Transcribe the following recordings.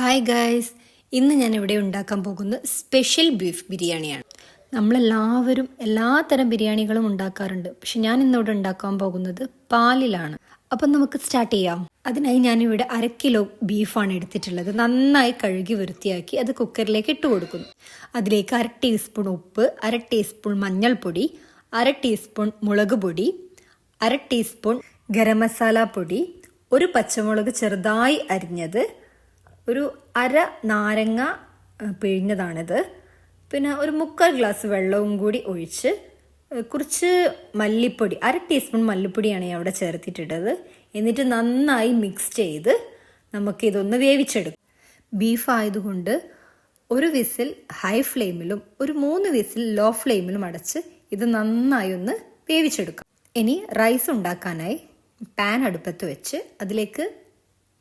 Hi guys, ഇന്ന് ഞാൻ ഇവിടെ ഉണ്ടാക്കാൻ പോകുന്നത് സ്പെഷ്യൽ ബീഫ് ബിരിയാണിയാണ്. നമ്മളെല്ലാവരും എല്ലാത്തരം ബിരിയാണികളും ഉണ്ടാക്കാറുണ്ട്. പക്ഷെ ഞാൻ ഇന്നിവിടെ ഉണ്ടാക്കാൻ പോകുന്നത് പാലിലാണ്. അപ്പം നമുക്ക് സ്റ്റാർട്ട് ചെയ്യാം. അതിനായി ഞാനിവിടെ 1/2 കിലോ ബീഫാണ് എടുത്തിട്ടുള്ളത്. നന്നായി കഴുകി വൃത്തിയാക്കി അത് കുക്കറിലേക്ക് ഇട്ട് കൊടുക്കുന്നു. അതിലേക്ക് 1/2 ടീസ്പൂൺ ഉപ്പ്, 1/2 ടീസ്പൂൺ മഞ്ഞൾപ്പൊടി, 1/2 ടീസ്പൂൺ മുളക് പൊടി, 1/2 ടീസ്പൂൺ ഗരം മസാല പൊടി, ഒരു പച്ചമുളക് ചെറുതായി അരിഞ്ഞത്, ഒരു 1/2 നാരങ്ങ പിഴിഞ്ഞതാണിത്, പിന്നെ ഒരു 3/4 ഗ്ലാസ് വെള്ളവും കൂടി ഒഴിച്ച് കുറച്ച് മല്ലിപ്പൊടി, 1/2 ടീസ്പൂൺ മല്ലിപ്പൊടിയാണ് ഞാൻ അവിടെ ചേർത്തിട്ടിട്ടത്. എന്നിട്ട് നന്നായി മിക്സ് ചെയ്ത് നമുക്കിതൊന്ന് വേവിച്ചെടുക്കും. ബീഫ് ആയതുകൊണ്ട് ഒരു വിസിൽ ഹൈ ഫ്ലെയിമിലും ഒരു 3 വിസിൽ ലോ ഫ്ലെയിമിലും അടച്ച് ഇത് നന്നായി ഒന്ന് വേവിച്ചെടുക്കാം. ഇനി റൈസ് ഉണ്ടാക്കാനായി പാൻ അടുപ്പത്ത് വെച്ച് അതിലേക്ക്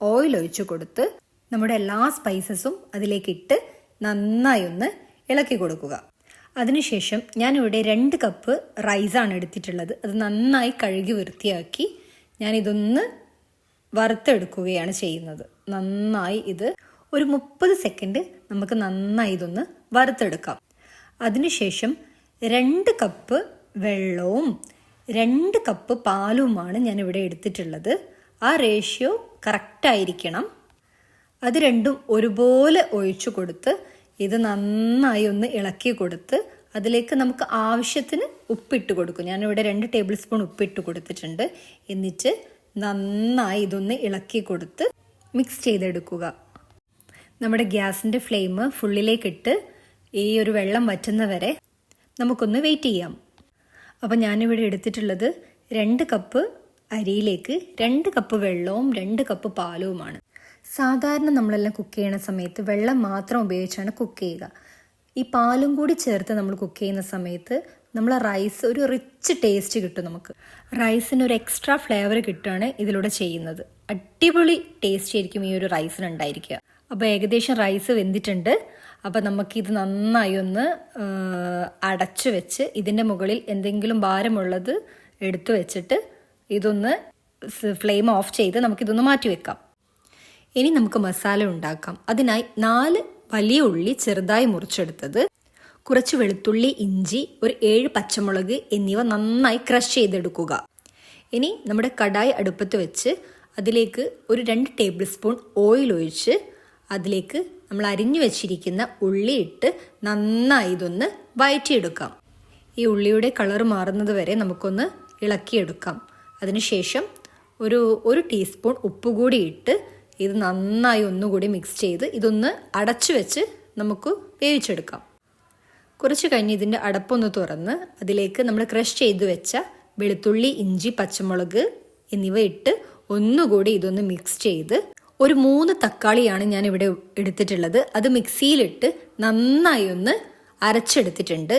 ഓയിൽ ഒഴിച്ചു കൊടുത്ത് നമ്മുടെ എല്ലാ സ്പൈസസും അതിലേക്കിട്ട് നന്നായി ഒന്ന് ഇളക്കി കൊടുക്കുക. അതിനുശേഷം ഞാനിവിടെ 2 കപ്പ് റൈസാണ് എടുത്തിട്ടുള്ളത്. അത് നന്നായി കഴുകി വൃത്തിയാക്കി ഞാനിതൊന്ന് വറുത്തെടുക്കുകയാണ് ചെയ്യുന്നത്. നന്നായി ഇത് ഒരു 30 സെക്കൻഡ് നമുക്ക് നന്നായി ഇതൊന്ന് വറുത്തെടുക്കാം. അതിനുശേഷം 2 കപ്പ് വെള്ളവും 2 കപ്പ് പാലുമാണ് ഞാനിവിടെ എടുത്തിട്ടുള്ളത്. ആ റേഷ്യോ കറക്റ്റായിരിക്കണം. അത് രണ്ടും ഒരുപോലെ ഒഴിച്ചു കൊടുത്ത് ഇത് നന്നായി ഒന്ന് ഇളക്കി കൊടുത്ത് അതിലേക്ക് നമുക്ക് ആവശ്യത്തിന് ഉപ്പിട്ട് കൊടുക്കും. ഞാനിവിടെ 2 ടേബിൾ സ്പൂൺ ഉപ്പിട്ട് കൊടുത്തിട്ടുണ്ട്. എന്നിട്ട് നന്നായി ഇതൊന്ന് ഇളക്കി കൊടുത്ത് മിക്സ് ചെയ്തെടുക്കുക. നമ്മുടെ ഗ്യാസിൻ്റെ ഫ്ലെയിം ഫുള്ളിലേക്കിട്ട് ഈ ഒരു വെള്ളം വറ്റുന്നവരെ നമുക്കൊന്ന് വെയിറ്റ് ചെയ്യാം. അപ്പം ഞാനിവിടെ എടുത്തിട്ടുള്ളത് 2 കപ്പ് അരിയിലേക്ക് 2 കപ്പ് വെള്ളവും 2 കപ്പ് പാലുമാണ്. സാധാരണ നമ്മളെല്ലാം കുക്ക് ചെയ്യുന്ന സമയത്ത് വെള്ളം മാത്രം ഉപയോഗിച്ചാണ് കുക്ക് ചെയ്യുക. ഈ പാലും കൂടി ചേർത്ത് നമ്മൾ കുക്ക് ചെയ്യുന്ന സമയത്ത് നമ്മളെ റൈസ് ഒരു റിച്ച് ടേസ്റ്റ് കിട്ടും. നമുക്ക് റൈസിന് ഒരു എക്സ്ട്രാ ഫ്ലേവർ കിട്ടുകയാണ് ഇതിലൂടെ ചെയ്യുന്നത്. അടിപൊളി ടേസ്റ്റ് ആയിരിക്കും ഈ ഒരു റൈസിന് ഉണ്ടായിരിക്കുക. അപ്പോൾ ഏകദേശം റൈസ് വെന്തിട്ടുണ്ട്. അപ്പോൾ നമുക്കിത് നന്നായി ഒന്ന് അടച്ചു വെച്ച് ഇതിൻ്റെ മുകളിൽ എന്തെങ്കിലും ഭാരമുള്ളത് എടുത്തു വെച്ചിട്ട് ഇതൊന്ന് ഫ്ലെയിം ഓഫ് ചെയ്ത് നമുക്കിതൊന്ന് മാറ്റി വെക്കാം. ഇനി നമുക്ക് മസാല ഉണ്ടാക്കാം. അതിനായി 4 വലിയ ഉള്ളി ചെറുതായി മുറിച്ചെടുത്തത്, കുറച്ച് വെളുത്തുള്ളി, ഇഞ്ചി, ഒരു 7 പച്ചമുളക് എന്നിവ നന്നായി ക്രഷ് ചെയ്തെടുക്കുക. ഇനി നമ്മുടെ കടായി അടുപ്പത്ത് വെച്ച് അതിലേക്ക് ഒരു 2 ടേബിൾ സ്പൂൺ ഓയിൽ ഒഴിച്ച് അതിലേക്ക് നമ്മൾ അരിഞ്ഞു വെച്ചിരിക്കുന്ന ഉള്ളി ഇട്ട് നന്നായി ഇതൊന്ന് വഴറ്റിയെടുക്കാം. ഈ ഉള്ളിയുടെ കളർ മാറുന്നത് വരെ നമുക്കൊന്ന് ഇളക്കിയെടുക്കാം. അതിനുശേഷം ഒരു ടീസ്പൂൺ ഉപ്പ് കൂടി ഇട്ട് ഇത് നന്നായി ഒന്നുകൂടി മിക്സ് ചെയ്ത് ഇതൊന്ന് അടച്ചു വെച്ച് നമുക്ക് വേവിച്ചെടുക്കാം. കുറച്ച് കഴിഞ്ഞ് ഇതിൻ്റെ അടപ്പൊന്ന് തുറന്ന് അതിലേക്ക് നമ്മൾ ക്രഷ് ചെയ്ത് വെച്ച വെളുത്തുള്ളി, ഇഞ്ചി, പച്ചമുളക് എന്നിവ ഇട്ട് ഒന്നുകൂടി ഇതൊന്ന് മിക്സ് ചെയ്ത് ഒരു 3 തക്കാളിയാണ് ഞാൻ ഇവിടെ എടുത്തിട്ടുള്ളത്. അത് മിക്സിയിലിട്ട് നന്നായി ഒന്ന് അരച്ചെടുത്തിട്ടുണ്ട്.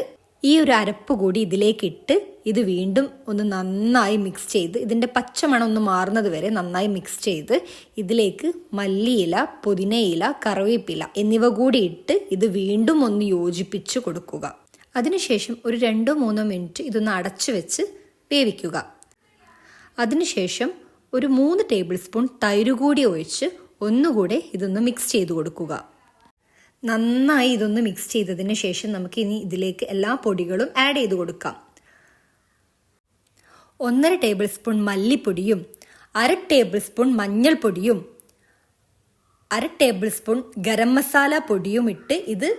ഈ ഒരു അരപ്പ് കൂടി ഇതിലേക്കിട്ട് ഇത് വീണ്ടും ഒന്ന് നന്നായി മിക്സ് ചെയ്ത് ഇതിൻ്റെ പച്ചമണം ഒന്ന് മാറുന്നത് വരെ നന്നായി മിക്സ് ചെയ്ത് ഇതിലേക്ക് മല്ലിയില, പുതിനയില, കറിവേപ്പില എന്നിവ കൂടി ഇട്ട് ഇത് വീണ്ടും ഒന്ന് യോജിപ്പിച്ച് കൊടുക്കുക. അതിനുശേഷം ഒരു 2-3 മിനിറ്റ് ഇതൊന്ന് അടച്ചു വെച്ച് വേവിക്കുക. അതിനുശേഷം ഒരു 3 ടേബിൾ സ്പൂൺ തൈര് കൂടി ഒഴിച്ച് ഒന്നുകൂടെ ഇതൊന്ന് മിക്സ് ചെയ്ത് കൊടുക്കുക. നന്നായി ഇതൊന്ന് മിക്സ് ചെയ്തതിന് ശേഷം നമുക്ക് ഇനി ഇതിലേക്ക് എല്ലാ പൊടികളും ആഡ് ചെയ്ത് കൊടുക്കാം. 1/2 ടേബിൾ സ്പൂൺ മല്ലിപ്പൊടിയും 1/2 ടേബിൾ സ്പൂൺ മഞ്ഞൾപ്പൊടിയും 1/2 ടേബിൾ സ്പൂൺ ഗരം മസാല പൊടിയും ഇട്ട് ഇത്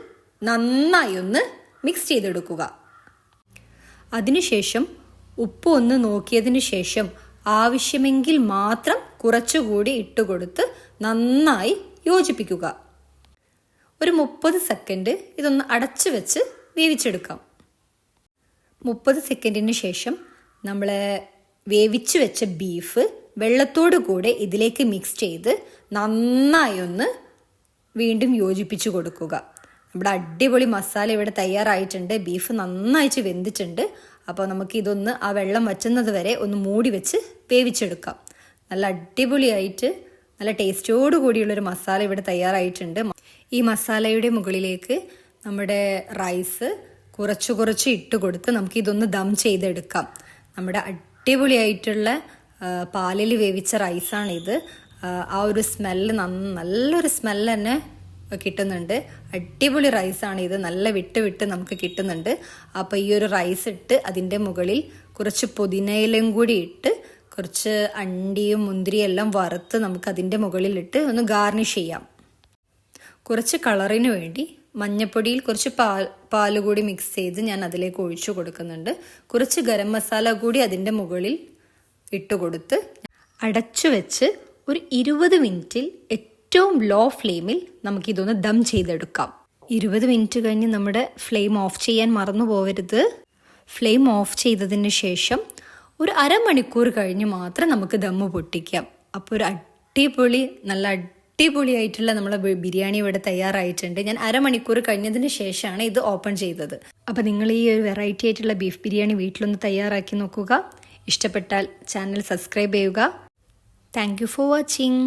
നന്നായി ഒന്ന് മിക്സ് ചെയ്തെടുക്കുക. അതിനുശേഷം ഉപ്പ് ഒന്ന് നോക്കിയതിന് ശേഷം ആവശ്യമെങ്കിൽ മാത്രം കുറച്ചുകൂടി ഇട്ടുകൊടുത്ത് നന്നായി യോജിപ്പിക്കുക. ഒരു 30 സെക്കൻഡ് ഇതൊന്ന് അടച്ചു വെച്ച് വേവിച്ചെടുക്കാം. 30 സെക്കൻഡിന് ശേഷം നമ്മൾ വേവിച്ചു വെച്ച ബീഫ് വെള്ളത്തോടു കൂടെ ഇതിലേക്ക് മിക്സ് ചെയ്ത് നന്നായി ഒന്ന് വീണ്ടും യോജിപ്പിച്ചു കൊടുക്കുക. നമ്മുടെ അടിപൊളി മസാല ഇവിടെ തയ്യാറായിട്ടുണ്ട്. ബീഫ് നന്നായിട്ട് വെന്തിട്ടുണ്ട്. അപ്പോൾ നമുക്ക് ഇതൊന്ന് ആ വെള്ളം വറ്റുന്നത് വരെ ഒന്ന് മൂടി വെച്ച് വേവിച്ചെടുക്കാം. നല്ല അടിപൊളിയായിട്ട് നല്ല ടേസ്റ്റോടു കൂടിയുള്ളൊരു മസാല ഇവിടെ തയ്യാറായിട്ടുണ്ട്. ഈ മസാലയുടെ മുകളിലേക്ക് നമ്മുടെ റൈസ് കുറച്ച് ഇട്ട് കൊടുത്ത് നമുക്കിതൊന്ന് ദം ചെയ്തെടുക്കാം. നമ്മുടെ അടിപൊളിയായിട്ടുള്ള പാലിൽ വേവിച്ച റൈസാണിത്. ആ ഒരു സ്മെല്ല് നല്ലൊരു സ്മെല്ല് തന്നെ കിട്ടുന്നുണ്ട്. അടിപൊളി റൈസാണ് ഇത്, നല്ല വിട്ട് നമുക്ക് കിട്ടുന്നുണ്ട്. അപ്പോൾ ഈ ഒരു റൈസ് ഇട്ട് അതിൻ്റെ മുകളിൽ കുറച്ച് പുതിനയിലും കൂടി ഇട്ട് കുറച്ച് അണ്ടിയും മുന്തിരിയും എല്ലാം വറുത്ത് നമുക്ക് അതിൻ്റെ മുകളിലിട്ട് ഒന്ന് ഗാർണിഷ് ചെയ്യാം. കുറച്ച് കളറിന് വേണ്ടി മഞ്ഞപ്പൊടിയിൽ കുറച്ച് പാൽ കൂടി മിക്സ് ചെയ്ത് ഞാൻ അതിലേക്ക് ഒഴിച്ചു കൊടുക്കുന്നുണ്ട്. കുറച്ച് ഗരം മസാല കൂടി അതിൻ്റെ മുകളിൽ ഇട്ട് കൊടുത്ത് അടച്ചു വെച്ച് ഒരു 20 മിനിറ്റിൽ ഏറ്റവും ലോ ഫ്ലെയിമിൽ നമുക്കിതൊന്ന് ദം ചെയ്തെടുക്കാം. 20 മിനിറ്റ് കഴിഞ്ഞ് നമ്മുടെ ഫ്ലെയിം ഓഫ് ചെയ്യാൻ മറന്നു പോകരുത്. ഫ്ലെയിം ഓഫ് ചെയ്തതിന് ശേഷം ഒരു അരമണിക്കൂർ കഴിഞ്ഞ് മാത്രം നമുക്ക് ദമ്മ് പൊട്ടിക്കാം. അപ്പോൾ ഒരു നല്ല അടിപൊളിയായിട്ടുള്ള നമ്മളെ ബിരിയാണി ഇവിടെ തയ്യാറായിട്ടുണ്ട്. ഞാൻ അരമണിക്കൂർ കഴിഞ്ഞതിന് ശേഷമാണ് ഇത് ഓപ്പൺ ചെയ്തത്. അപ്പോൾ നിങ്ങൾ ഈ ഒരു വെറൈറ്റി ആയിട്ടുള്ള ബീഫ് ബിരിയാണി വീട്ടിലൊന്ന് തയ്യാറാക്കി നോക്കുക. ഇഷ്ടപ്പെട്ടാൽ ചാനൽ സബ്സ്ക്രൈബ് ചെയ്യുക. Thank you for watching.